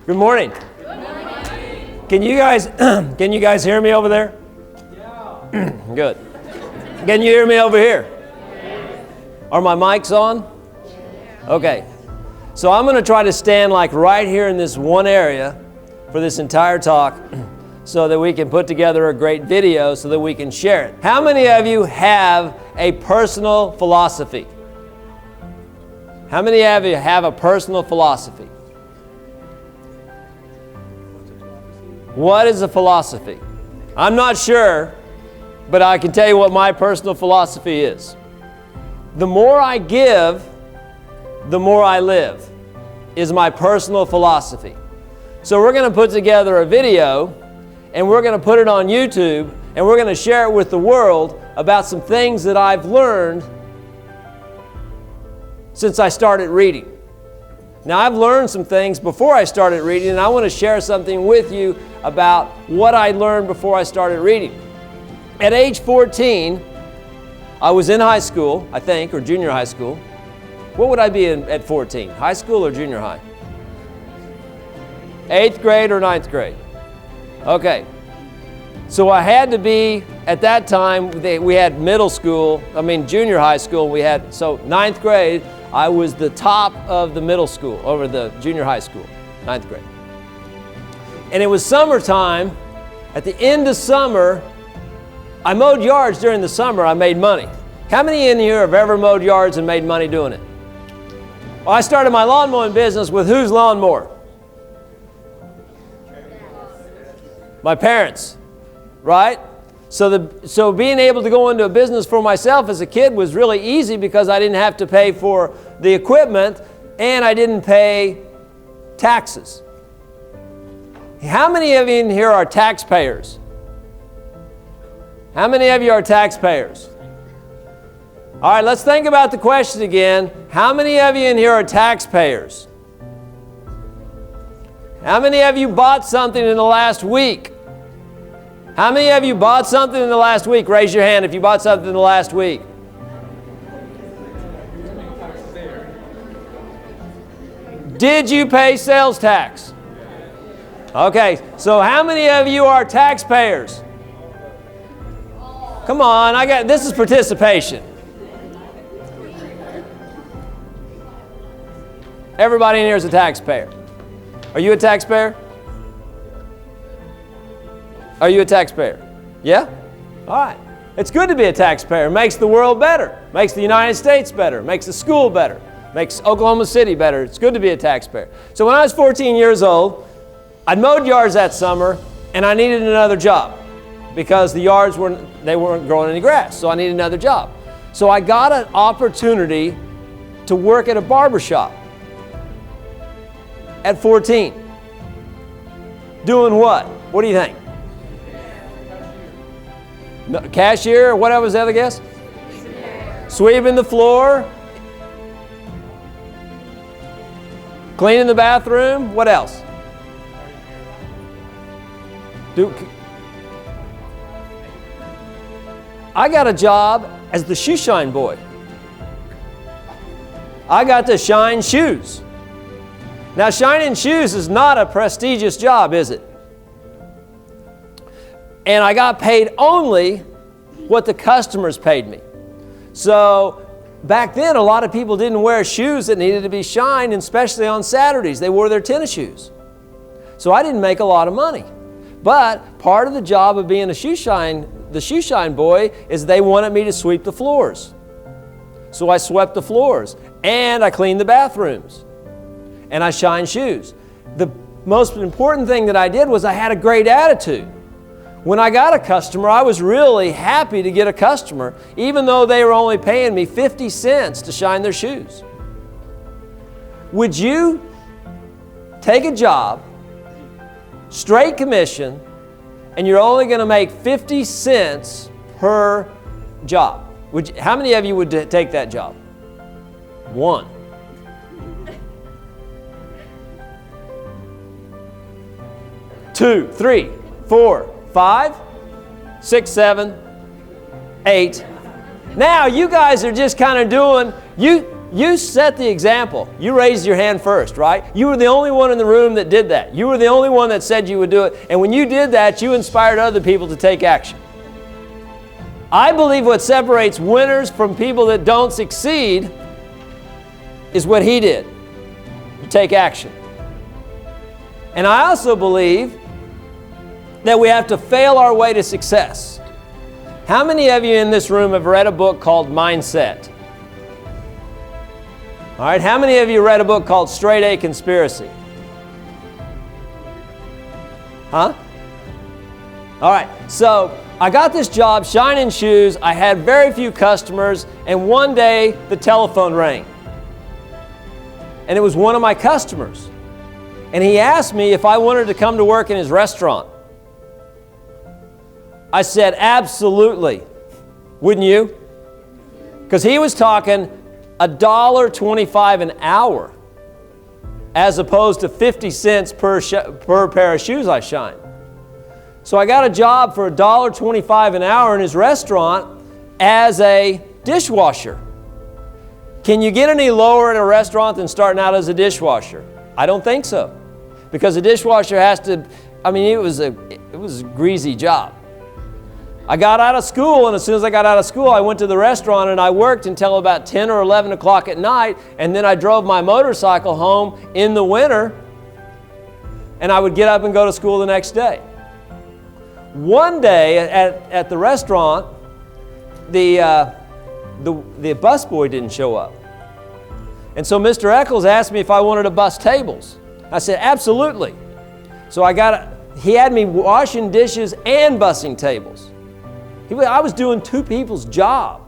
Good morning. Good morning. Can you guys hear me over there? Yeah. Good. Can you hear me over here? Yes. Are my mics on? Okay. So I'm going to try to stand like right here in this one area for this entire talk so that we can put together a great video so that we can share it. How many of you have a personal philosophy? How many of you have a personal philosophy? What is a philosophy? I'm not sure, but I can tell you what my personal philosophy is. The more I give, the more I live, is my personal philosophy. So we're going to put together a video, and we're going to put it on YouTube, and we're going to share it with the world about some things that I've learned since I started reading. Now, I've learned some things before I started reading, and I want to share something with you about what I learned before I started reading. At age 14, I was in high school, I think, or junior high school. What would I be in at 14? High school or junior high? 8th grade or 9th grade? Okay. So I had to be, at that time, we had junior high school, so 9th grade, I was the top of the middle school, over the junior high school, 9th grade. And it was summertime. At the end of summer, I mowed yards during the summer, I made money. How many in here have ever mowed yards and made money doing it? Well, I started my lawn mowing business with whose lawnmower? My parents, right? So being able to go into a business for myself as a kid was really easy because I didn't have to pay for the equipment and I didn't pay taxes. How many of you in here are taxpayers? How many of you are taxpayers? All right, let's think about the question again. How many of you in here are taxpayers? How many of you bought something in the last week? How many of you bought something in the last week? Raise your hand if you bought something in the last week. Did you pay sales tax? Okay, so how many of you are taxpayers? Come on, this is participation. Everybody in here is a taxpayer. Are you a taxpayer? Are you a taxpayer? Yeah? All right. It's good to be a taxpayer. It makes the world better. Makes the United States better. Makes the school better. Makes Oklahoma City better. It's good to be a taxpayer. So when I was 14 years old, I'd mowed yards that summer, and I needed another job because the yards weren't growing any grass, so I needed another job. So I got an opportunity to work at a barber shop at 14. Doing what? What do you think? No, cashier, what was the other guess? Sweeping the floor. Cleaning the bathroom. What else? I got a job as the shoe shine boy. I got to shine shoes. Now, shining shoes is not a prestigious job, is it? And I got paid only what the customers paid me. So back then, a lot of people didn't wear shoes that needed to be shined, especially on Saturdays. They wore their tennis shoes. So I didn't make a lot of money. But part of the job of being the shoe shine boy is they wanted me to sweep the floors. So I swept the floors and I cleaned the bathrooms and I shined shoes. The most important thing that I did was I had a great attitude. When I got a customer, I was really happy to get a customer, even though they were only paying me 50 cents to shine their shoes. Would you take a job, straight commission, and you're only going to make 50 cents per job? How many of you would take that job? One. Two, three, 4, 5, 6, 7, 8. Now you guys are just kind of doing, You set the example. You raised your hand first, right? You were the only one in the room that did that. You were the only one that said you would do it. And when you did that, you inspired other people to take action. I believe what separates winners from people that don't succeed is what he did. You take action. And I also believe that we have to fail our way to success. How many of you in this room have read a book called Mindset? All right, how many of you read a book called Straight A Conspiracy? Huh? All right, so I got this job shining shoes. I had very few customers, and one day the telephone rang. And it was one of my customers. And he asked me if I wanted to come to work in his restaurant. I said, absolutely. Wouldn't you? Because he was talking $1.25 an hour as opposed to 50 cents per pair of shoes I shine. So I got a job for $1.25 an hour in his restaurant as a dishwasher. Can you get any lower in a restaurant than starting out as a dishwasher? I don't think so. Because a dishwasher has to, it was a greasy job. I got out of school, and as soon as I got out of school, I went to the restaurant and I worked until about 10 or 11 o'clock at night, and then I drove my motorcycle home in the winter, and I would get up and go to school the next day. One day at the restaurant, the busboy didn't show up. And so Mr. Eccles asked me if I wanted to bus tables. I said, absolutely. So he had me washing dishes and bussing tables. I was doing two people's job.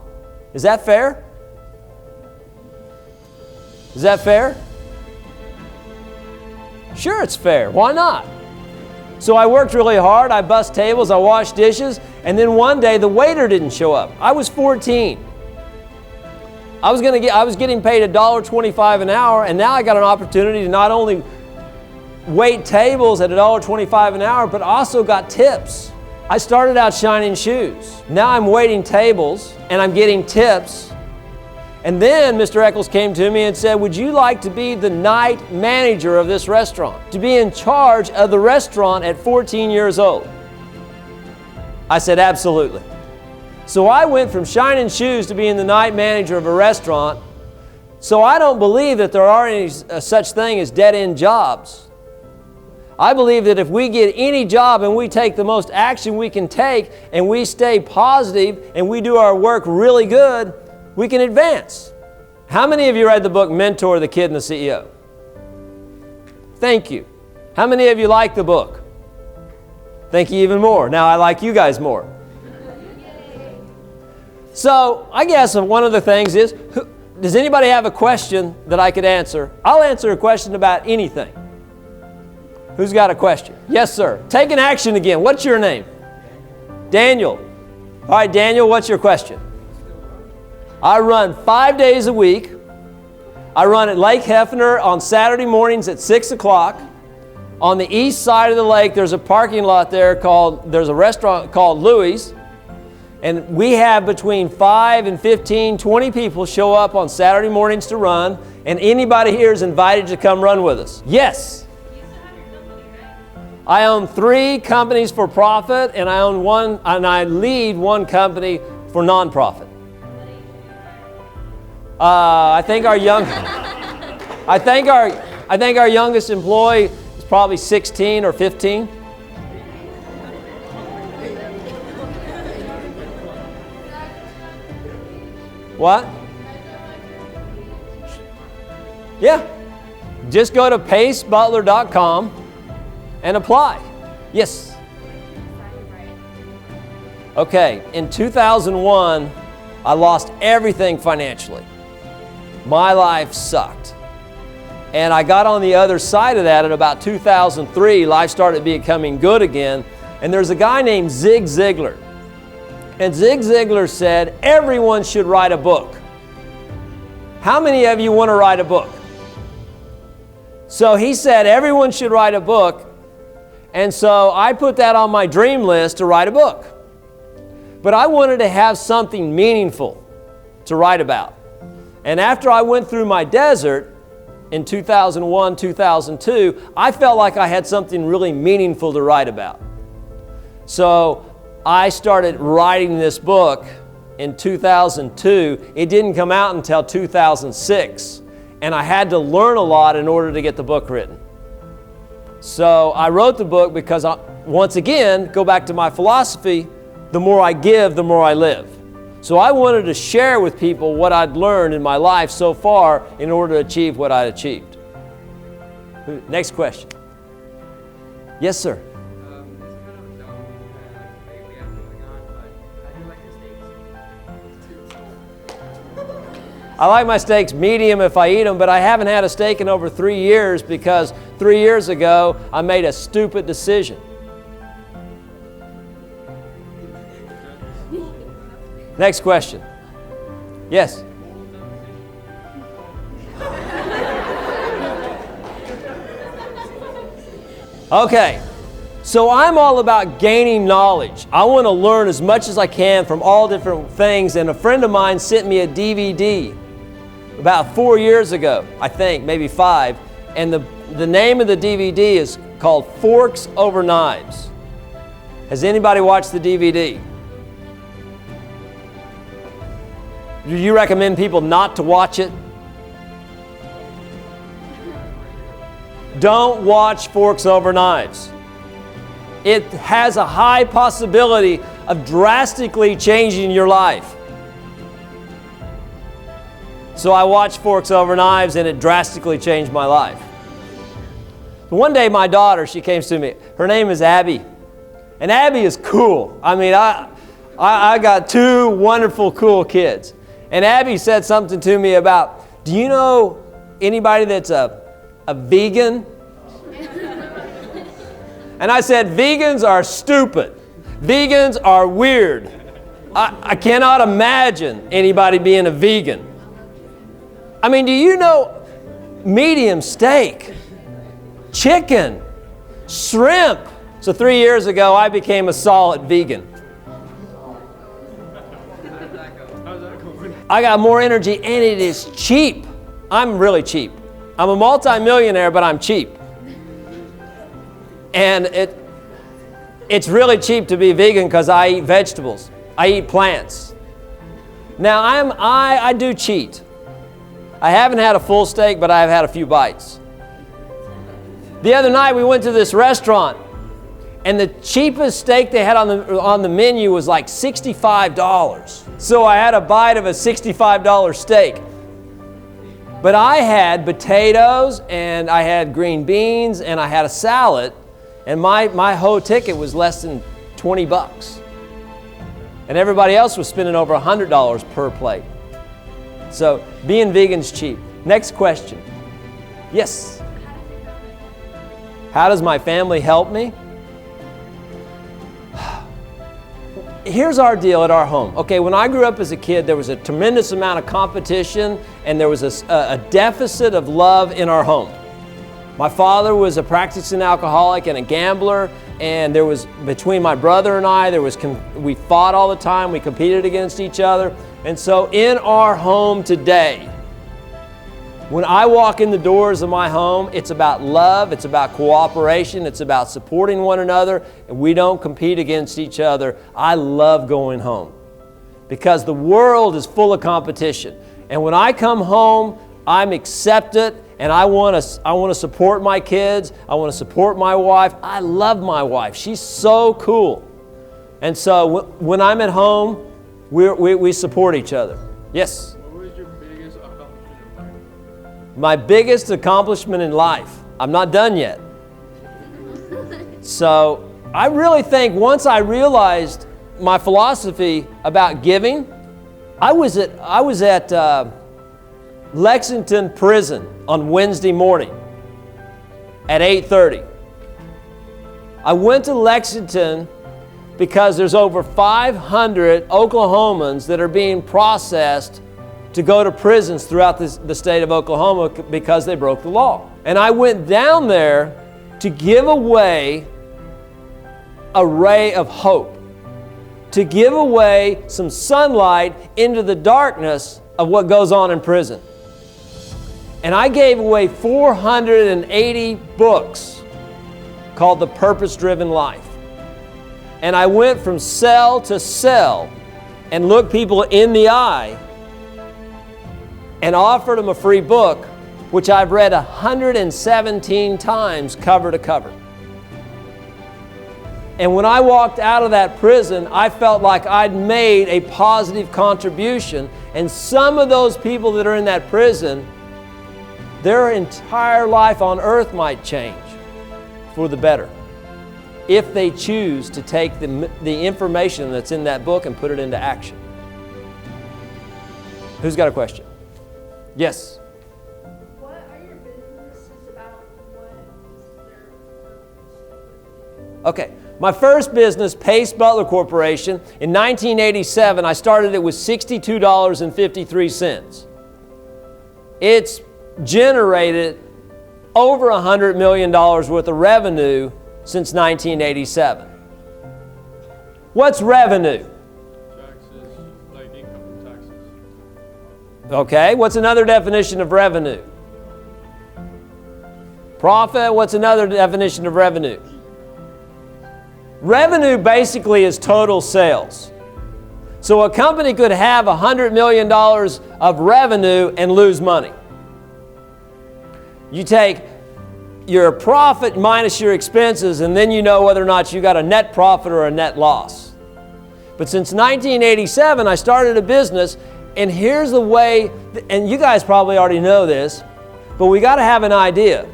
Is that fair? Is that fair? Sure, it's fair. Why not? So I worked really hard. I bussed tables, I washed dishes, and then one day the waiter didn't show up. I was 14. I was getting paid $1.25 an hour, and now I got an opportunity to not only wait tables at $1.25 an hour, but also got tips. I started out shining shoes. Now I'm waiting tables and I'm getting tips. And then Mr. Eccles came to me and said, would you like to be the night manager of this restaurant? To be in charge of the restaurant at 14 years old? I said, absolutely. So I went from shining shoes to being the night manager of a restaurant. So I don't believe that there are any such thing as dead-end jobs. I believe that if we get any job and we take the most action we can take and we stay positive and we do our work really good, we can advance. How many of you read the book Mentor, the Kid and the CEO? Thank you. How many of you like the book? Thank you even more. Now I like you guys more. So I guess one of the things is, does anybody have a question that I could answer? I'll answer a question about anything. Who's got a question? Yes, sir. Taking action again. What's your name? Daniel. All right, Daniel, what's your question? I run 5 days a week. I run at Lake Hefner on Saturday mornings at 6 o'clock. On the east side of the lake, there's a parking lot there there's a restaurant called Louie's. And we have between 5 and 15, 20 people show up on Saturday mornings to run. And anybody here is invited to come run with us. Yes. I own 3 companies for profit, and I lead one company for nonprofit. I think our youngest employee is probably 16 or 15. What? Yeah. Just go to Pacebutler.com and apply. Yes. Okay, in 2001, I lost everything financially. My life sucked. And I got on the other side of that at about 2003. Life started becoming good again. And there's a guy named Zig Ziglar. And Zig Ziglar said, everyone should write a book. How many of you want to write a book? So he said, everyone should write a book. And so I put that on my dream list to write a book. But I wanted to have something meaningful to write about. And after I went through my desert in 2001, 2002, I felt like I had something really meaningful to write about. So I started writing this book in 2002. It didn't come out until 2006. And I had to learn a lot in order to get the book written. So I wrote the book because, once again, go back to my philosophy, the more I give, the more I live. So I wanted to share with people what I'd learned in my life so far in order to achieve what I'd achieved. Next question. Yes, sir. This is kind of a dumb, debate we have going on, but how do you like your steaks? I like my steaks medium if I eat them, but I haven't had a steak in over 3 years because 3 years ago I made a stupid decision. Next question. Yes? Okay, so I'm all about gaining knowledge. I want to learn as much as I can from all different things, and a friend of mine sent me a DVD about 4 years ago, I think, maybe 5, and the name of the DVD is called Forks Over Knives. Has anybody watched the DVD? Do you recommend people not to watch it? Don't watch Forks Over Knives. It has a high possibility of drastically changing your life. So I watched Forks Over Knives and it drastically changed my life. One day my daughter, she came to me. Her name is Abby. And Abby is cool. I mean, I got 2 wonderful, cool kids. And Abby said something to me about, do you know anybody that's a vegan? And I said, vegans are stupid. Vegans are weird. I cannot imagine anybody being a vegan. I mean, do you know medium steak, chicken, shrimp? So 3 years ago, I became a solid vegan. I got more energy and it is cheap. I'm really cheap. I'm a multi-millionaire, but I'm cheap. And it's really cheap to be vegan because I eat vegetables. I eat plants. Now I do cheat. I haven't had a full steak, but I've had a few bites. The other night we went to this restaurant and the cheapest steak they had on the menu was like $65. So I had a bite of a $65 steak. But I had potatoes and I had green beans and I had a salad, and my whole ticket was less than 20 bucks. And everybody else was spending over $100 per plate. So being vegan's cheap. Next question. Yes? How does my family help me? Here's our deal at our home. Okay, when I grew up as a kid, there was a tremendous amount of competition and there was a deficit of love in our home. My father was a practicing alcoholic and a gambler, and there was, between my brother and I, we fought all the time, we competed against each other. And so in our home today, when I walk in the doors of my home, it's about love, it's about cooperation, it's about supporting one another, and we don't compete against each other. I love going home because the world is full of competition. And when I come home, I'm accepted, and I want to support my kids, I want to support my wife. I love my wife. She's so cool. And so when I'm at home, we support each other. Yes? My biggest accomplishment in life. I'm not done yet. So I really think once I realized my philosophy about giving, I was at Lexington Prison on Wednesday morning at 8:30. I went to Lexington because there's over 500 Oklahomans that are being processed to go to prisons throughout the state of Oklahoma because they broke the law. And I went down there to give away a ray of hope, to give away some sunlight into the darkness of what goes on in prison. And I gave away 480 books called The Purpose-Driven Life. And I went from cell to cell and looked people in the eye and offered them a free book, which I've read 117 times cover to cover. And when I walked out of that prison, I felt like I'd made a positive contribution. And some of those people that are in that prison, their entire life on earth might change for the better if they choose to take the information that's in that book and put it into action. Who's got a question? Yes? What are your businesses about? What is their purpose? Okay. My first business, Pacebutler Corporation, in 1987, I started it with $62.53. It's generated over $100 million worth of revenue since 1987. What's revenue? Taxes, like income taxes. Okay, what's another definition of revenue? Profit, what's another definition of revenue? Revenue basically is total sales. So a company could have $100 million of revenue and lose money. You take your profit minus your expenses, and then you know whether or not you got a net profit or a net loss. But since 1987, I started a business, and here's the way, and you guys probably already know this, but we got to have an idea.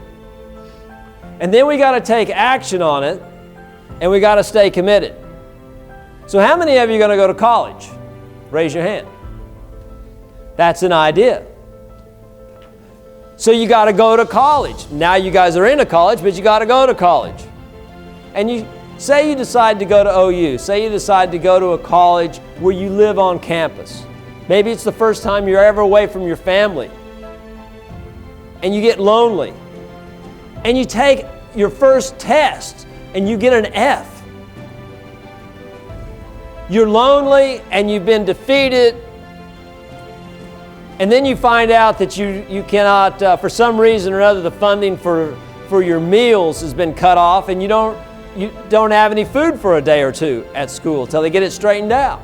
And then we got to take action on it, and we got to stay committed. So how many of you are going to go to college? Raise your hand. That's an idea. So you got to go to college. Now you guys are in a college, but you got to go to college. And you say you decide to go to OU. Say you decide to go to a college where you live on campus. Maybe it's the first time you're ever away from your family. And you get lonely. And you take your first test and you get an F. You're lonely and you've been defeated. And then you find out that you cannot, for some reason or other, the funding for your meals has been cut off, and you don't have any food for a day or two at school till they get it straightened out.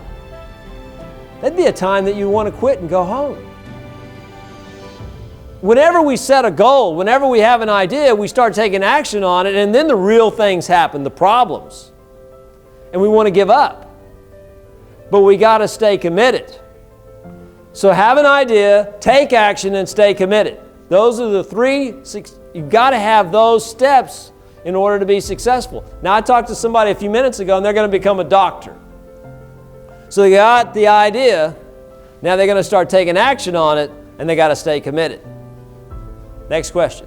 That'd be a time that you want to quit and go home. Whenever we set a goal, whenever we have an idea, we start taking action on it, and then the real things happen, the problems. And we want to give up. But we got to stay committed. So have an idea, take action, and stay committed. Those are the three, you've got to have those steps in order to be successful. Now, I talked to somebody a few minutes ago, and they're going to become a doctor. So they got the idea, now they're going to start taking action on it, and they got to stay committed. Next question.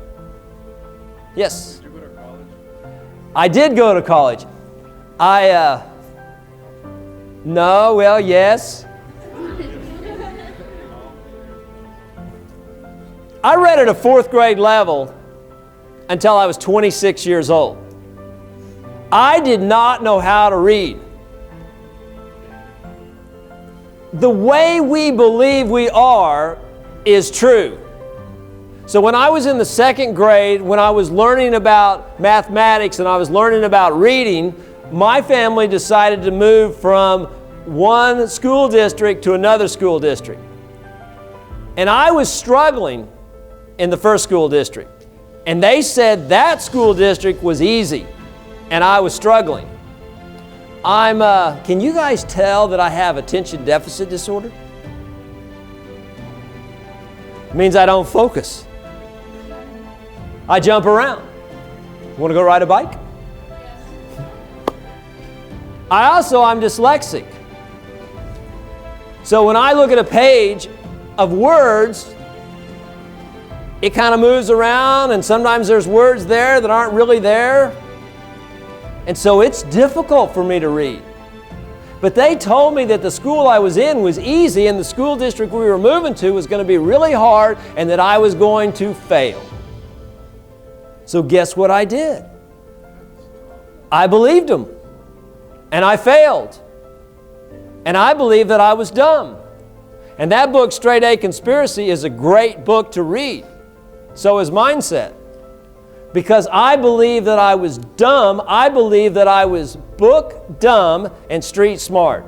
Yes? Did you go to college? I did go to college. No, well, yes. I read at a 4th grade level until I was 26 years old. I did not know how to read. The way we believe we are is true. So when I was in the 2nd grade, when I was learning about mathematics and I was learning about reading, my family decided to move from one school district to another school district. And I was struggling in the first school district. And they said that school district was easy, and I was struggling. Can you guys tell that I have attention deficit disorder? It means I don't focus. I jump around. Want to go ride a bike? I'm dyslexic. So when I look at a page of words, it kind of moves around, and sometimes there's words there that aren't really there. And so it's difficult for me to read. But they told me that the school I was in was easy, and the school district we were moving to was going to be really hard, and that I was going to fail. So guess what I did? I believed them. And I failed. And I believed that I was dumb. And that book, Straight A Conspiracy, is a great book to read. So is Mindset. Because I believe that I was dumb. I believe that I was book dumb and street smart.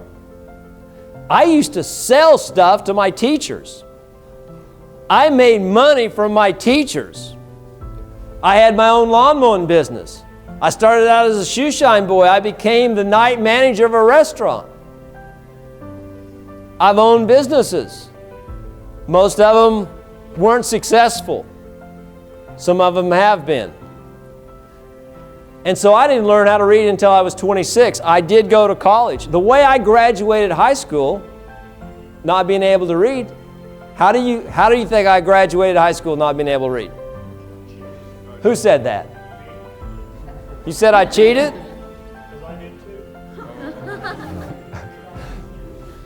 I used to sell stuff to my teachers. I made money from my teachers. I had my own lawn mowing business. I started out as a shoe shine boy. I became the night manager of a restaurant. I've owned businesses. Most of them weren't successful. Some of them have been. And so I didn't learn how to read until I was 26. I did go to college. The way I graduated high school, not being able to read, how do you think I graduated high school not being able to read? Who said that? You said I cheated?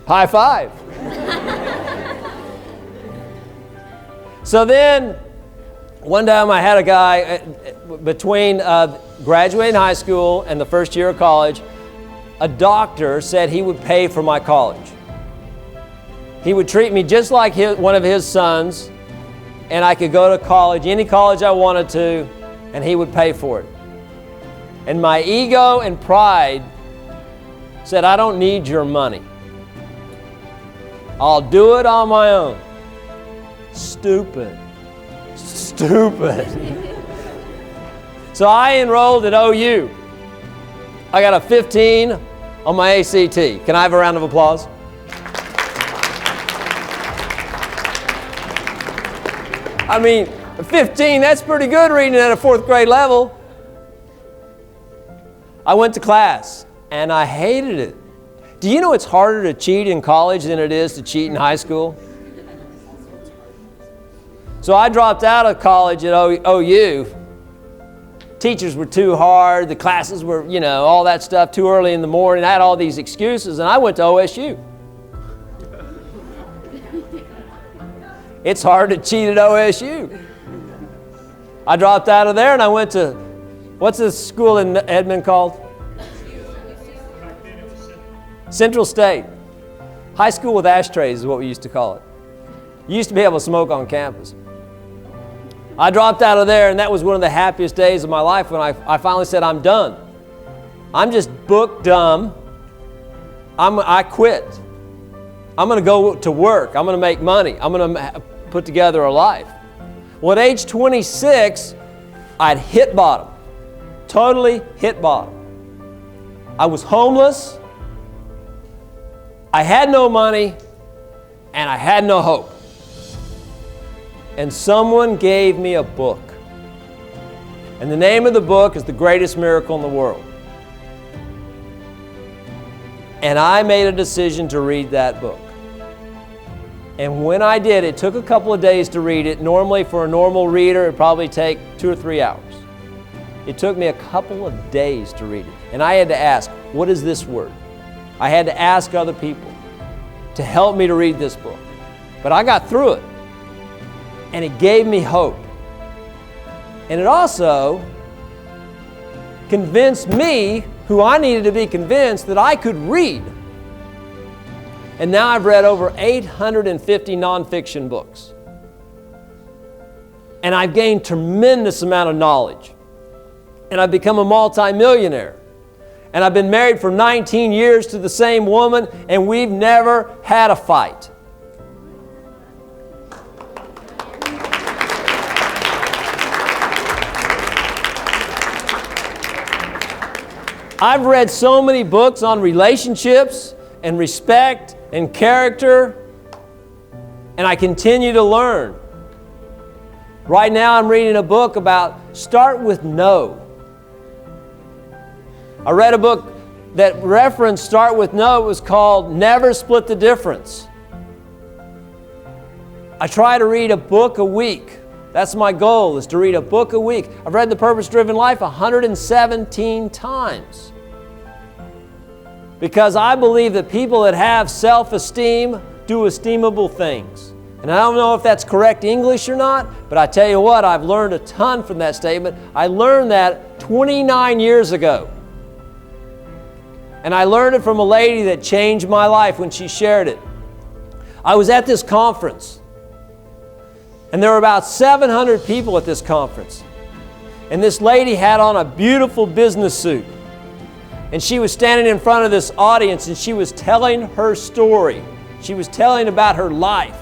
High five. So then, one time I had a guy, between graduating high school and the first year of college, a doctor said he would pay for my college. He would treat me just like one of his sons, and I could go to college, any college I wanted to, and he would pay for it. And my ego and pride said, I don't need your money. I'll do it on my own. Stupid. So I enrolled at OU. I got a 15 on my ACT. Can I have a round of applause? I mean, 15, that's pretty good reading at a 4th grade level. I went to class and I hated it. Do you know it's harder to cheat in college than it is to cheat in high school? So I dropped out of college at OU. Teachers were too hard. The classes were, all that stuff too early in the morning. I had all these excuses, and I went to OSU. It's hard to cheat at OSU. I dropped out of there and I went to, what's this school in Edmond called? Central State. High school with ashtrays is what we used to call it. You used to be able to smoke on campus. I dropped out of there, and that was one of the happiest days of my life when I finally said, I'm done. I'm just book dumb. I quit. I'm going to go to work. I'm going to make money. I'm going to put together a life. Well, at age 26, I'd hit bottom. Totally hit bottom. I was homeless. I had no money, and I had no hope. And someone gave me a book. And the name of the book is The Greatest Miracle in the World. And I made a decision to read that book. And when I did, it took a couple of days to read it. Normally, for a normal reader, it'd probably take 2 or 3 hours. It took me a couple of days to read it. And I had to ask, what is this word? I had to ask other people to help me to read this book. But I got through it. And it gave me hope. And it also convinced me, who I needed to be convinced, that I could read. And now I've read over 850 nonfiction books. And I've gained tremendous amount of knowledge. And I've become a multi-millionaire. And I've been married for 19 years to the same woman, and we've never had a fight. I've read so many books on relationships and respect and character, and I continue to learn. Right now I'm reading a book about start with no. I read a book that referenced start with no. It was called Never Split the Difference. I try to read a book a week. That's my goal, is to read a book a week. I've read The Purpose-Driven Life 117 times. Because I believe that people that have self-esteem do esteemable things. And I don't know if that's correct English or not, but I tell you what, I've learned a ton from that statement. I learned that 29 years ago. And I learned it from a lady that changed my life when she shared it. I was at this conference, and there were about 700 people at this conference. And this lady had on a beautiful business suit. And she was standing in front of this audience, and she was telling her story. She was telling about her life.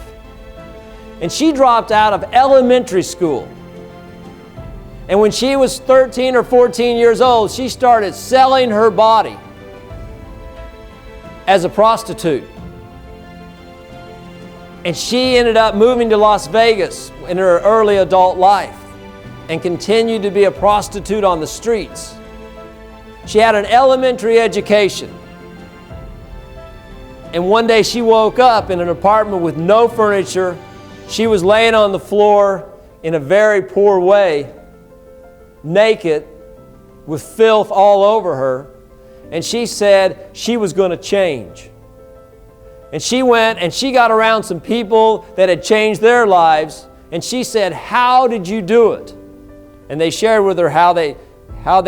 And she dropped out of elementary school. And when she was 13 or 14 years old, she started selling her body as a prostitute. And she ended up moving to Las Vegas in her early adult life and continued to be a prostitute on the streets. She had an elementary education. And one day she woke up in an apartment with no furniture. She was laying on the floor in a very poor way, naked, with filth all over her. And she said she was going to change. And she went and she got around some people that had changed their lives. And she said, "How did you do it?" And they shared with her how they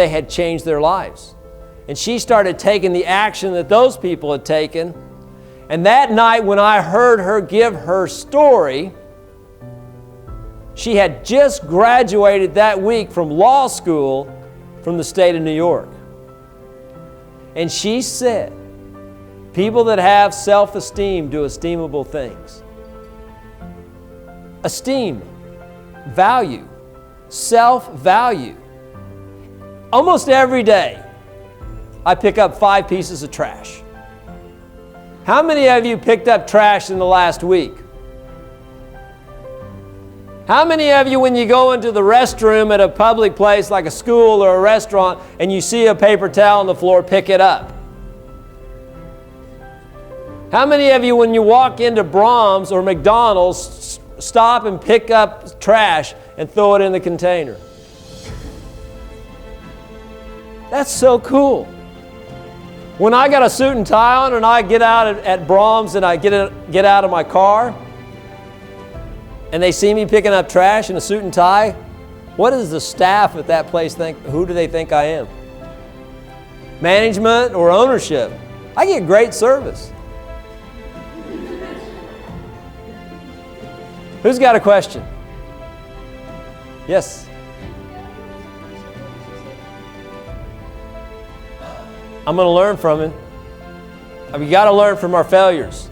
had changed their lives. And she started taking the action that those people had taken. And that night when I heard her give her story, she had just graduated that week from law school from the state of New York. And she said, people that have self-esteem do esteemable things. Esteem, value, self-value. Almost every day, I pick up 5 pieces of trash. How many of you picked up trash in the last week? How many of you, when you go into the restroom at a public place like a school or a restaurant and you see a paper towel on the floor, pick it up? How many of you, when you walk into Brahms or McDonald's, stop and pick up trash and throw it in the container? That's so cool. When I got a suit and tie on and I get out at Brahms and I get out of my car and they see me picking up trash in a suit and tie, what does the staff at that place think? Who do they think I am? Management or ownership? I get great service. Who's got a question? Yes? I'm going to learn from it. We got to learn from our failures.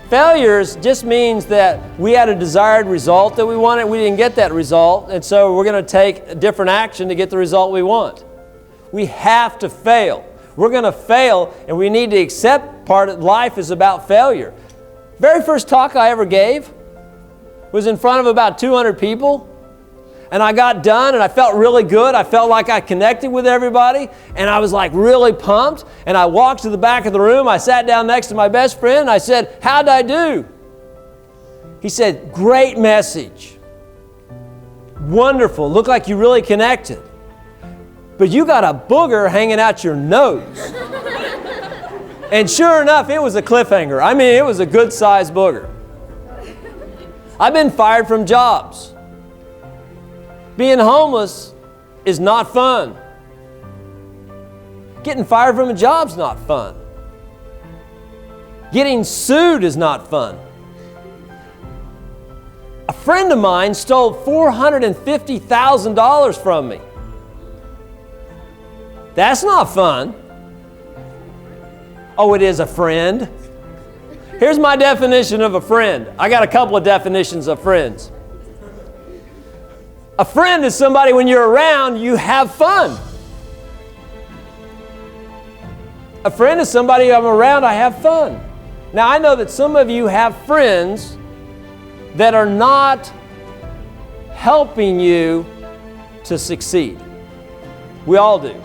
Failures just means that we had a desired result that we wanted. We didn't get that result, and so we're going to take a different action to get the result we want. We have to fail. We're going to fail, and we need to accept part of life is about failure. Very first talk I ever gave was in front of about 200 people. And I got done and I felt really good. I felt like I connected with everybody and I was like really pumped. And I walked to the back of the room. I sat down next to my best friend and I said, "How'd I do?" He said, "Great message. Wonderful. Looked like you really connected. But you got a booger hanging out your nose." And sure enough, it was a cliffhanger. I mean, it was a good-sized booger. I've been fired from jobs. Being homeless is not fun. Getting fired from a job's not fun. Getting sued is not fun. A friend of mine stole $450,000 from me. That's not fun. Oh, it is a friend. Here's my definition of a friend. I got a couple of definitions of friends. A friend is somebody when you're around, you have fun. A friend is somebody I'm around, I have fun. Now, I know that some of you have friends that are not helping you to succeed. We all do.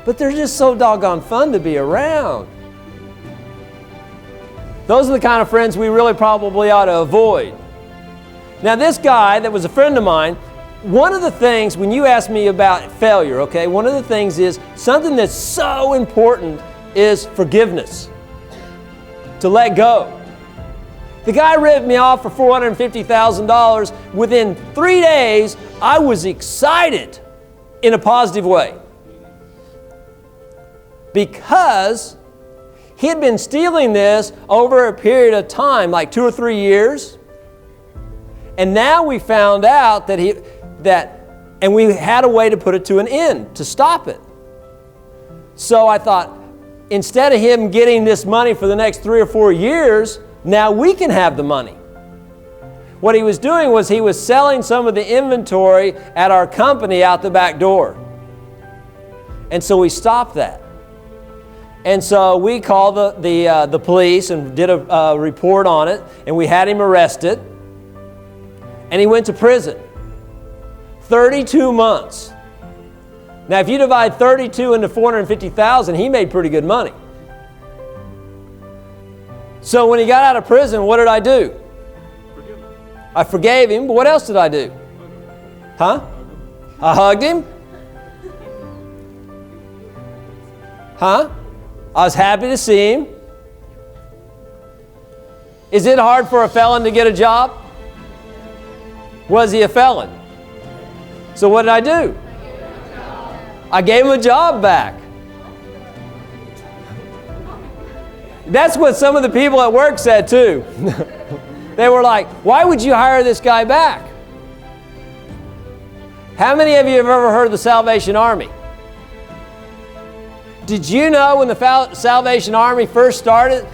But they're just so doggone fun to be around. Those are the kind of friends we really probably ought to avoid. Now, this guy that was a friend of mine, one of the things, when you ask me about failure, okay, one of the things is something that's so important is forgiveness. To let go. The guy ripped me off for $450,000. Within 3 days, I was excited in a positive way. Because He had been stealing this over a period of time, like 2 or 3 years. And now we found out and we had a way to put it to an end, to stop it. So I thought, instead of him getting this money for the next 3 or 4 years, now we can have the money. What he was doing was he was selling some of the inventory at our company out the back door. And so we stopped that. And so we called the police and did a report on it, and we had him arrested. And he went to prison. 32 months. Now, if you divide 32 into 450,000, he made pretty good money. So when he got out of prison, what did I do? I forgave him, but what else did I do? Huh? I hugged him? Huh? I was happy to see him. Is it hard for a felon to get a job? Was he a felon? So what did I do? I gave him a job back. That's what some of the people at work said too. They were like, why would you hire this guy back? How many of you have ever heard of the Salvation Army? Did you know when the Salvation Army first started,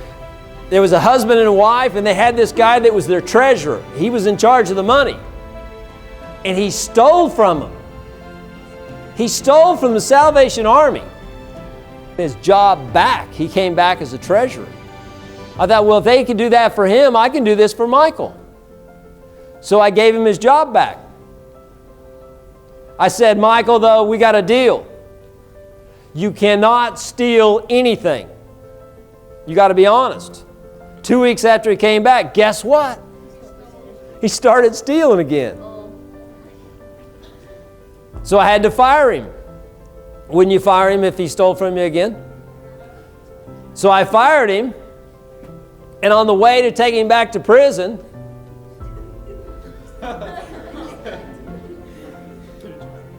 there was a husband and a wife, and they had this guy that was their treasurer. He was in charge of the money. And he stole from them. He stole from the Salvation Army. His job back. He came back as a treasurer. I thought, well, if they can do that for him, I can do this for Michael. So I gave him his job back. I said, Michael, though, we got a deal. You cannot steal anything. You got to be honest. 2 weeks after he came back, guess what? He started stealing again. So I had to fire him. Wouldn't you fire him if he stole from you again? So I fired him. And on the way to take him back to prison,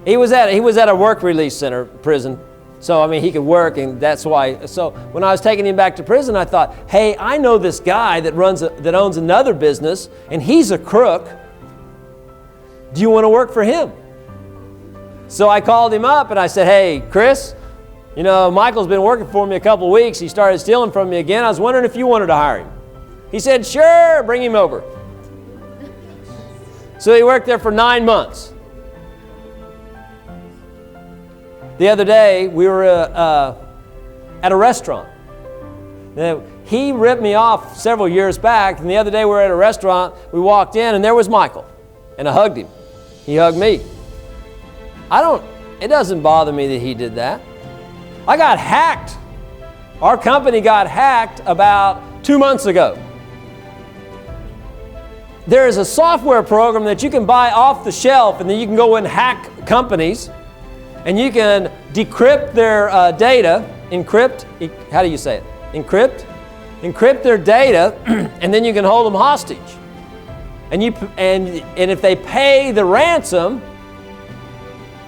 he was at a work release center, prison. So, I mean, he could work, and that's why. So when I was taking him back to prison, I thought, hey, I know this guy that owns another business, and he's a crook. Do you want to work for him? So I called him up, and I said, hey, Chris, you know, Michael's been working for me a couple of weeks. He started stealing from me again. I was wondering if you wanted to hire him. He said, sure, bring him over. So he worked there for 9 months. The other day, we were at a restaurant. Now, he ripped me off several years back, and the other day we were at a restaurant, we walked in, and there was Michael, and I hugged him. He hugged me. It doesn't bother me that he did that. I got hacked. Our company got hacked about 2 months ago. There is a software program that you can buy off the shelf, and then you can go and hack companies, and you can decrypt their data, how do you say it? Encrypt their data, and then you can hold them hostage. And if they pay the ransom,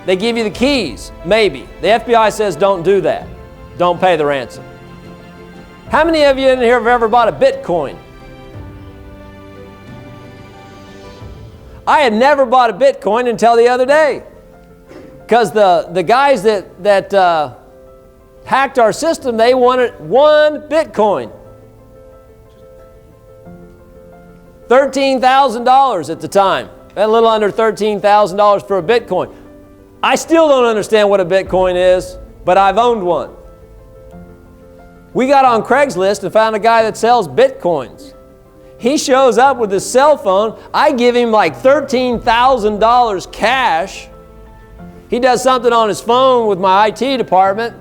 they give you the keys, maybe. The FBI says don't do that. Don't pay the ransom. How many of you in here have ever bought a Bitcoin? I had never bought a Bitcoin until the other day. Because the guys that hacked our system, they wanted 1 Bitcoin. $13,000 at the time. A little under $13,000 for a Bitcoin. I still don't understand what a Bitcoin is, but I've owned one. We got on Craigslist and found a guy that sells Bitcoins. He shows up with his cell phone. I give him like $13,000 cash. He does something on his phone with my IT department,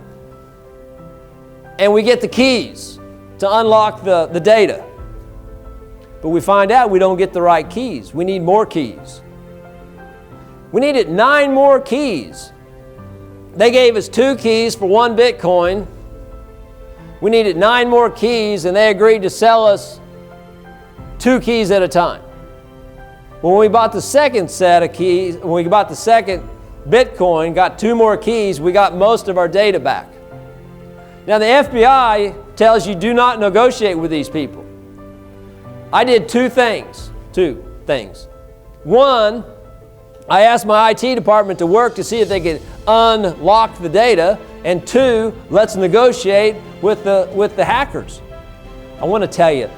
and we get the keys to unlock the data. But we find out we don't get the right keys. We need more keys. We needed 9 more keys. They gave us 2 keys for 1 Bitcoin. We needed 9 more keys, and they agreed to sell us 2 keys at a time. When we bought the second set of keys, when we bought the second Bitcoin, got 2 more keys, we got most of our data back. Now the FBI tells you do not negotiate with these people. I did two things. One, I asked my IT department to work to see if they could unlock the data. And two, let's negotiate with the hackers. I want to tell you,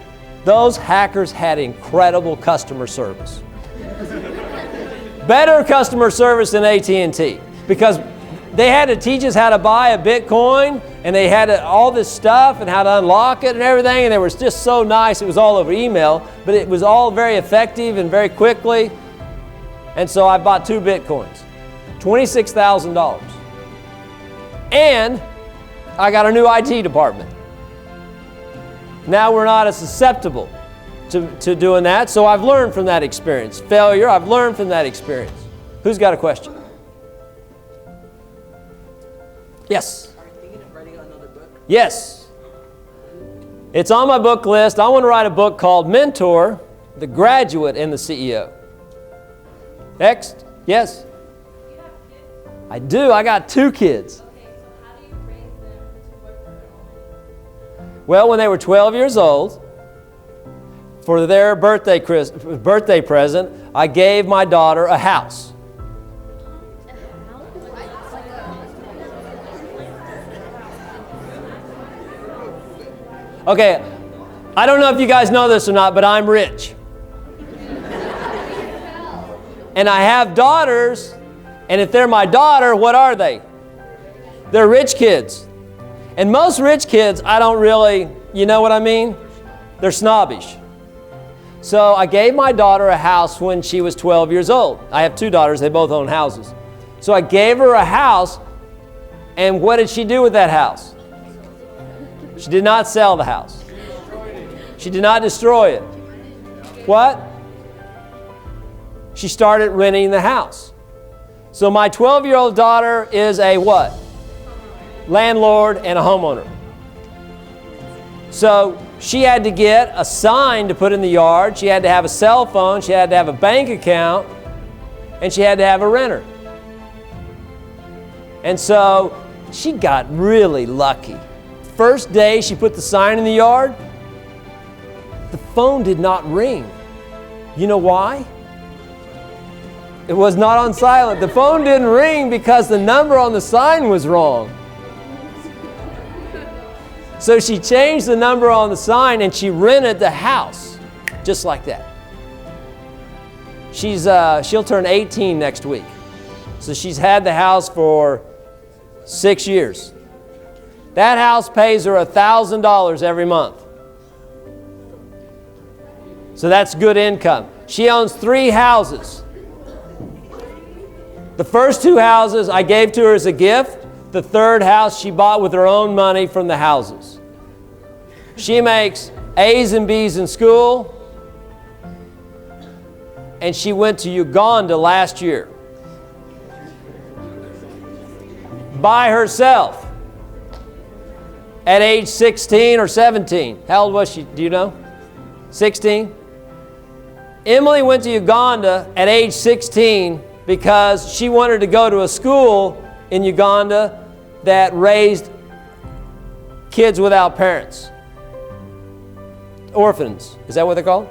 those hackers had incredible customer service. Better customer service than AT&T, because they had to teach us how to buy a Bitcoin, and they had all this stuff and how to unlock it and everything, and they were just so nice. It was all over email, but it was all very effective and very quickly. And so I bought 2 Bitcoins, $26,000. And I got a new IT department. Now we're not as susceptible to doing that, so I've learned from that experience. Failure, I've learned from that experience. Who's got a question? Yes? Are you thinking of writing another book? Yes. It's on my book list. I want to write a book called Mentor, the Graduate and the CEO. Next? Yes? Do you have kids? I do. I got 2 kids. Okay, so how do you raise them to work for their own money? Well, when they were 12 years old, for their birthday present, I gave my daughter a house. Okay, I don't know if you guys know this or not, but I'm rich. And I have daughters, and if they're my daughter, what are they? They're rich kids. And most rich kids, I don't really, you know what I mean? They're snobbish. So I gave my daughter a house when she was 12 years old. I have 2 daughters, they both own houses. So I gave her a house, and what did she do with that house? She did not sell the house. She did not destroy it. What? She started renting the house. So my 12-year-old daughter is a what? Landlord and a homeowner. So she had to get a sign to put in the yard. She had to have a cell phone. She had to have a bank account. And she had to have a renter. And so she got really lucky. First day she put the sign in the yard, the phone did not ring. You know why? It was not on silent. The phone didn't ring because the number on the sign was wrong. So she changed the number on the sign and she rented the house, just like that. She'll turn 18 next week. So she's had the house for 6 years. That house pays her $1,000 every month. So that's good income. She owns 3 houses. The first 2 houses I gave to her as a gift. The third house she bought with her own money from the houses. She makes A's and B's in school. And she went to Uganda last year. By herself. At age 16 or 17. How old was she? Do you know? 16? Emily went to Uganda at age 16 because she wanted to go to a school in Uganda that raised kids without parents. Orphans. Is that what they're called?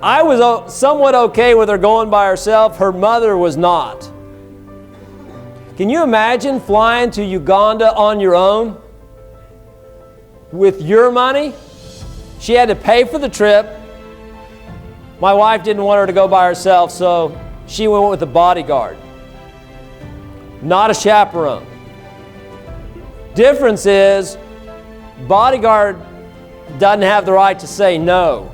I was somewhat okay with her going by herself. Her mother was not. Can you imagine flying to Uganda on your own with your money? She had to pay for the trip. My wife didn't want her to go by herself, so she went with a bodyguard, not a chaperone. Difference is, bodyguard doesn't have the right to say no.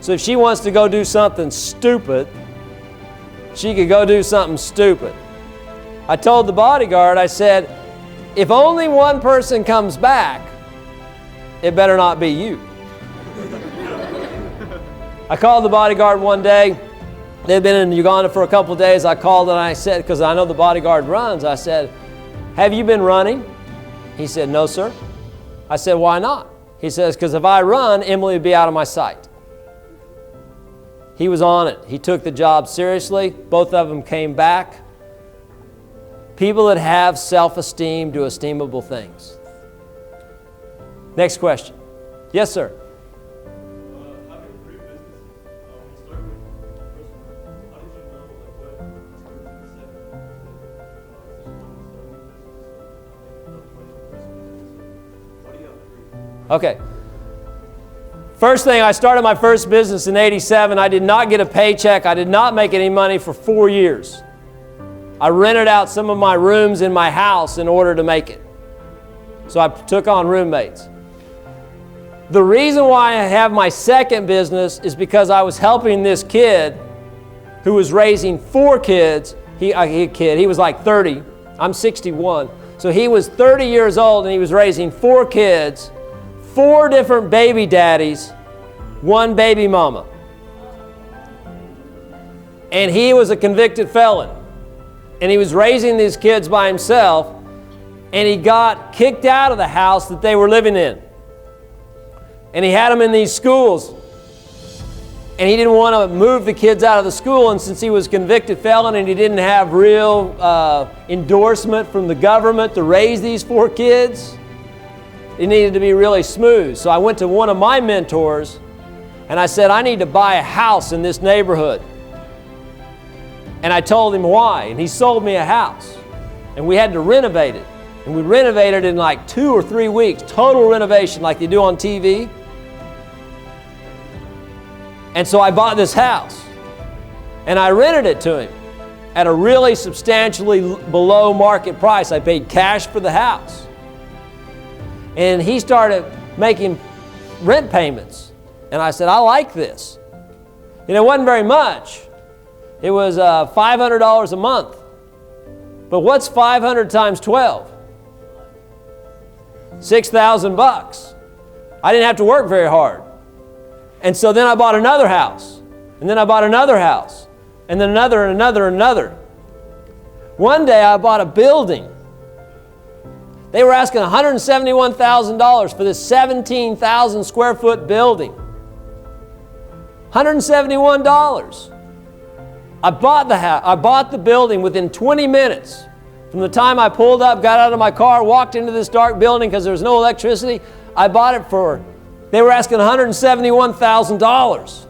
So if she wants to go do something stupid, she could go do something stupid. I told the bodyguard, I said, if only one person comes back, it better not be you. I called the bodyguard one day. They'd been in Uganda for a couple of days. I called and I said, because I know the bodyguard runs, I said, have you been running? He said, no, sir. I said, why not? He says, because if I run, Emily would be out of my sight. He was on it. He took the job seriously. Both of them came back. People that have self-esteem do esteemable things. Next question. Yes, sir. Having 3 businesses, we started with the first one. How did you know what started the second? Why do you have 3? Okay. First thing, I started my first business in '87. I did not get a paycheck. I did not make any money for 4 years. I rented out some of my rooms in my house in order to make it. So I took on roommates. The reason why I have my second business is because I was helping this kid who was raising 4 kids. He was like 30. I'm 61. So he was 30 years old and he was raising 4 kids, 4 different baby daddies, 1 baby mama. And he was a convicted felon. And he was raising these kids by himself, and he got kicked out of the house that they were living in. And he had them in these schools. And he didn't want to move the kids out of the school, and since he was a convicted felon and he didn't have real endorsement from the government to raise these 4 kids, it needed to be really smooth. So I went to one of my mentors, and I said, I need to buy a house in this neighborhood. And I told him why, and he sold me a house. And we had to renovate it. And we renovated it in like 2 or 3 weeks, total renovation like they do on TV. And so I bought this house. And I rented it to him at a really substantially below market price. I paid cash for the house. And he started making rent payments. And I said, I like this. And it wasn't very much. It was $500 a month. But what's 500 times 12? $6,000. I didn't have to work very hard. And so then I bought another house. And then I bought another house. And then another and another and another. One day I bought a building. They were asking $171,000 for this 17,000 square foot building. $171. I bought the building within 20 minutes. From the time I pulled up, got out of my car, walked into this dark building because there was no electricity, I bought it for, they were asking $171,000.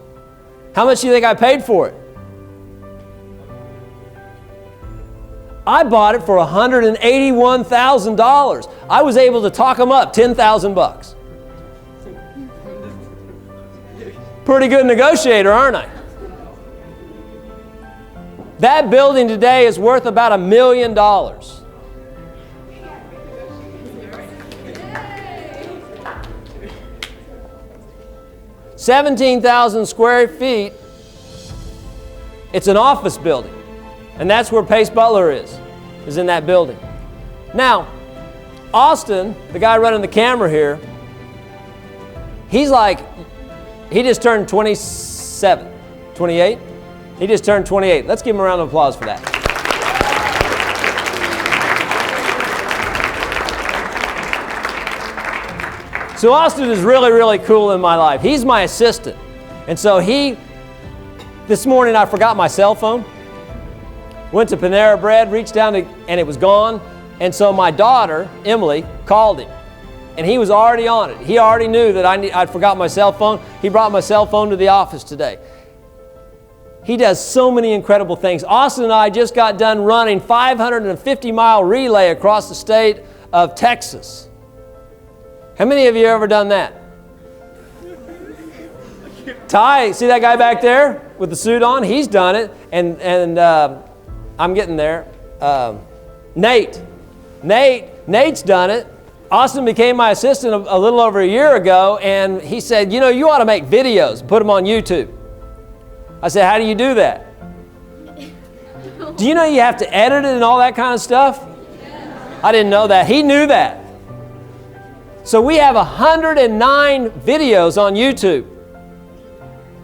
How much do you think I paid for it? I bought it for $181,000. I was able to talk them up $10,000. Pretty good negotiator, aren't I? That building today is worth about $1 million. 17,000 square feet. It's an office building. And that's where Pacebutler is in that building. Now, Austin, the guy running the camera here, he just turned 27, 28. He just turned 28. Let's give him a round of applause for that. So Austin is really, really cool in my life. He's my assistant. And so this morning I forgot my cell phone. Went to Panera Bread, reached down and it was gone. And so my daughter, Emily, called him. And he was already on it. He already knew that I'd forgot my cell phone. He brought my cell phone to the office today. He does so many incredible things. Austin and I just got done running 550-mile relay across the state of Texas. How many of you have ever done that? Ty, see that guy back there with the suit on? He's done it. And I'm getting there. Nate's done it. Austin became my assistant a little over a year ago, and he said, you know, you ought to make videos, put them on YouTube. I said, how do you do that? Do you know you have to edit it and all that kind of stuff? I didn't know that. He knew that. So we have 109 videos on YouTube.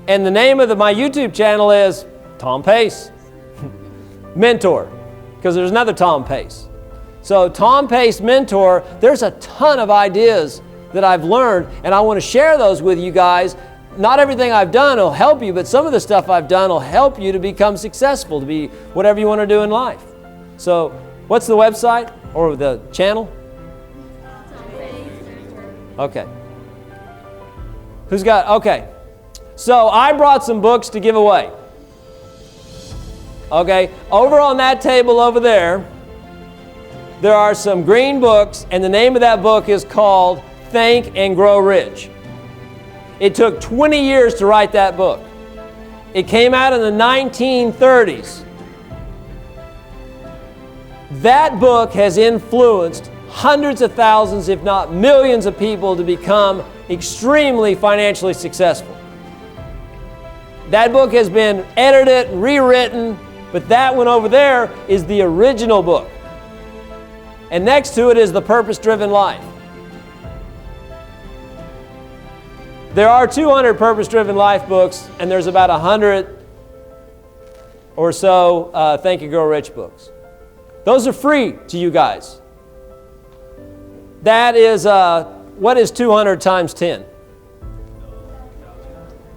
And the name of my YouTube channel is Tom Pace. Mentor, because there's another Tom Pace. So Tom Pace Mentor, there's a ton of ideas that I've learned, and I want to share those with you guys. Not everything I've done will help you, but some of the stuff I've done will help you to become successful, to be whatever you want to do in life. So What's the website or the channel? Okay. Who's got, okay. So I brought some books to give away. Okay, over on that table over there are some green books, and the name of that book is called Think and Grow Rich. It took 20 years to write that book. It came out in the 1930s. That book has influenced hundreds of thousands, if not millions of people to become extremely financially successful. That book has been edited, rewritten, but that one over there is the original book. And next to it is The Purpose-Driven Life. There are 200 Purpose-Driven Life books, and there's about 100 or so Think and Grow Rich books. Those are free to you guys. That is, what is 200 times 10?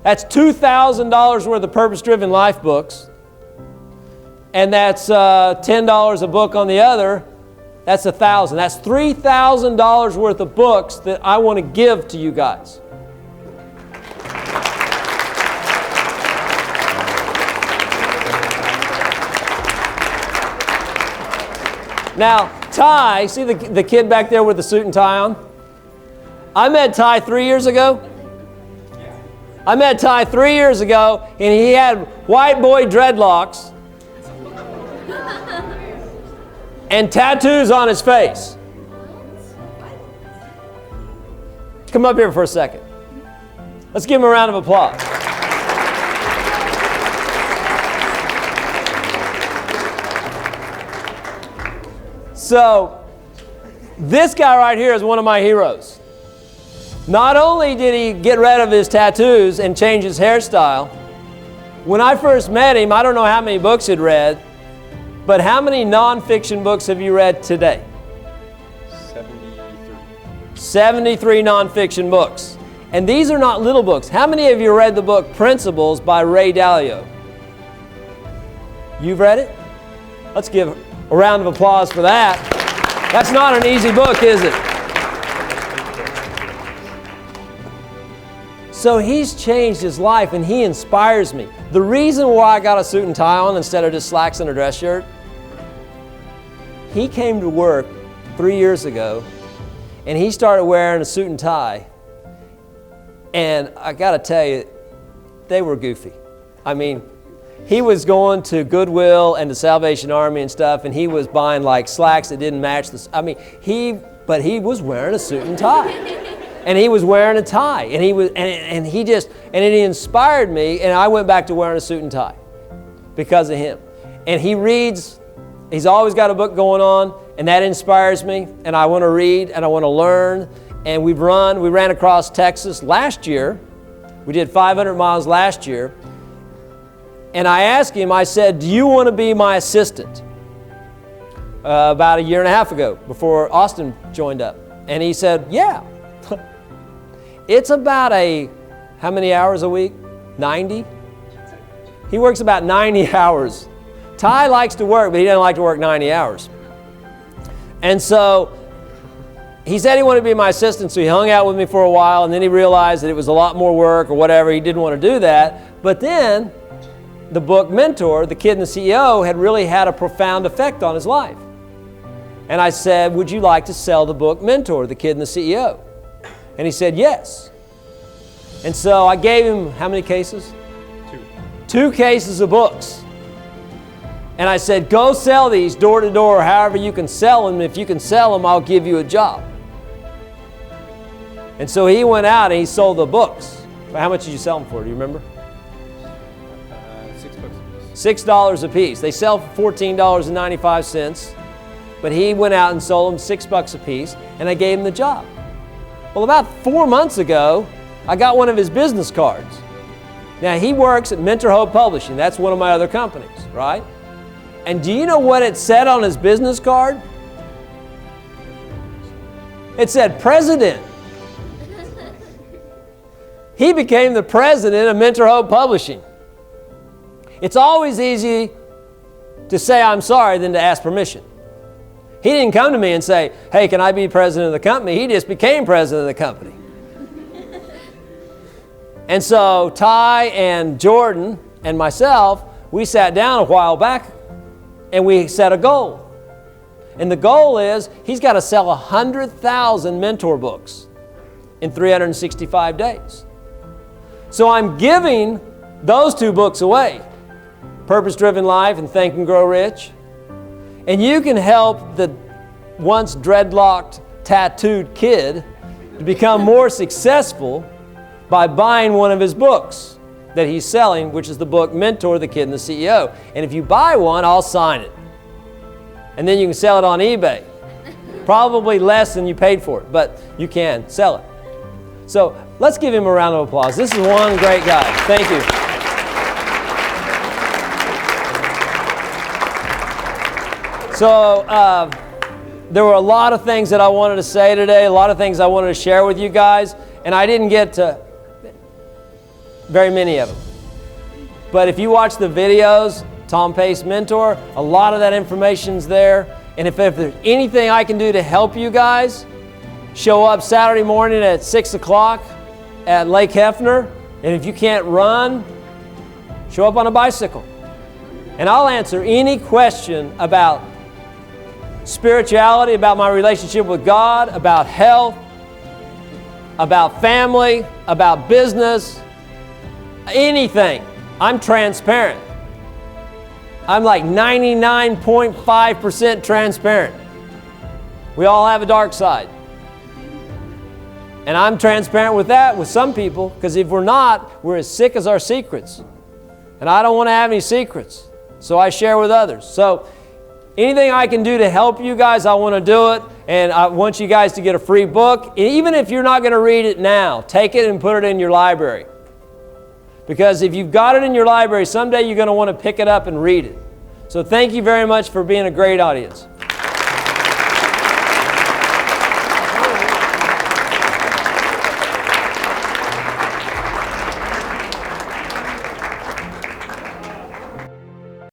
That's $2,000 worth of Purpose-Driven Life books. And that's $10 a book on the other. That's $1,000. That's $3,000 worth of books that I want to give to you guys. Now, Ty, see the kid back there with the suit and tie on? I met Ty 3 years ago. I met Ty 3 years ago, and he had white boy dreadlocks and tattoos on his face. Come up here for a second. Let's give him a round of applause. So, this guy right here is one of my heroes. Not only did he get rid of his tattoos and change his hairstyle, when I first met him, I don't know how many books he'd read, but how many nonfiction books have you read today? 73 nonfiction books. And these are not little books. How many of you read the book Principles by Ray Dalio? You've read it? Let's give a round of applause for that. That's not an easy book, is it? So he's changed his life, and he inspires me. The reason why I got a suit and tie on instead of just slacks and a dress shirt, he came to work 3 years ago, and he started wearing a suit and tie. And I got to tell you, they were goofy. I mean, he was going to Goodwill and the Salvation Army and stuff, and he was buying like slacks that didn't match this. I mean, but he was wearing a suit and tie, and he was wearing a tie, and it inspired me, and I went back to wearing a suit and tie because of him. And he reads. He's always got a book going on, and that inspires me. And I want to read and I want to learn. And we ran across Texas last year. We did 500 miles last year. And I asked him, I said, do you want to be my assistant? About a year and a half ago, before Austin joined up. And he said, yeah. It's about how many hours a week? 90? He works about 90 hours. Ty likes to work, but he doesn't like to work 90 hours. And so he said he wanted to be my assistant, so he hung out with me for a while, and then he realized that it was a lot more work or whatever. He didn't want to do that. But then the book Mentor, The Kid and the CEO, had really had a profound effect on his life. And I said, would you like to sell the book Mentor, The Kid and the CEO? And he said, yes. And so I gave him how many cases? 2 cases of books. And I said, go sell these door to door, however you can sell them. If you can sell them, I'll give you a job. And so he went out and he sold the books. How much did you sell them for? Do you remember? $6 a piece. They sell for $14.95, but he went out and sold them $6 a piece, and I gave him the job. Well, about 4 months ago, I got one of his business cards. Now, he works at Mentor Hope Publishing. That's one of my other companies, right? And do you know what it said on his business card? It said president. He became the president of Mentor Hope Publishing. It's always easy to say I'm sorry than to ask permission. He didn't come to me and say, hey, can I be president of the company? He just became president of the company. And so Ty and Jordan and myself, we sat down a while back and we set a goal. And the goal is he's got to sell 100,000 mentor books in 365 days. So I'm giving those 2 books away, Purpose-Driven Life and Think and Grow Rich. And you can help the once dreadlocked, tattooed kid to become more successful by buying one of his books that he's selling, which is the book Mentor, the Kid and the CEO. And if you buy one, I'll sign it. And then you can sell it on eBay. Probably less than you paid for it, but you can sell it. So let's give him a round of applause. This is one great guy. Thank you. So there were a lot of things that I wanted to say today, a lot of things I wanted to share with you guys, and I didn't get to very many of them. But if you watch the videos, Tom Pace Mentor, a lot of that information's there. And if there's anything I can do to help you guys, show up Saturday morning at 6 o'clock at Lake Hefner. And if you can't run, show up on a bicycle. And I'll answer any question about spirituality, about my relationship with God, about health, about family, about business, anything. I'm transparent. I'm like 99.5% transparent. We all have a dark side. And I'm transparent with that with some people, because if we're not, we're as sick as our secrets. And I don't want to have any secrets. So I share with others. So anything I can do to help you guys, I want to do it. And I want you guys to get a free book. Even if you're not going to read it now, take it and put it in your library. Because if you've got it in your library, someday you're going to want to pick it up and read it. So thank you very much for being a great audience.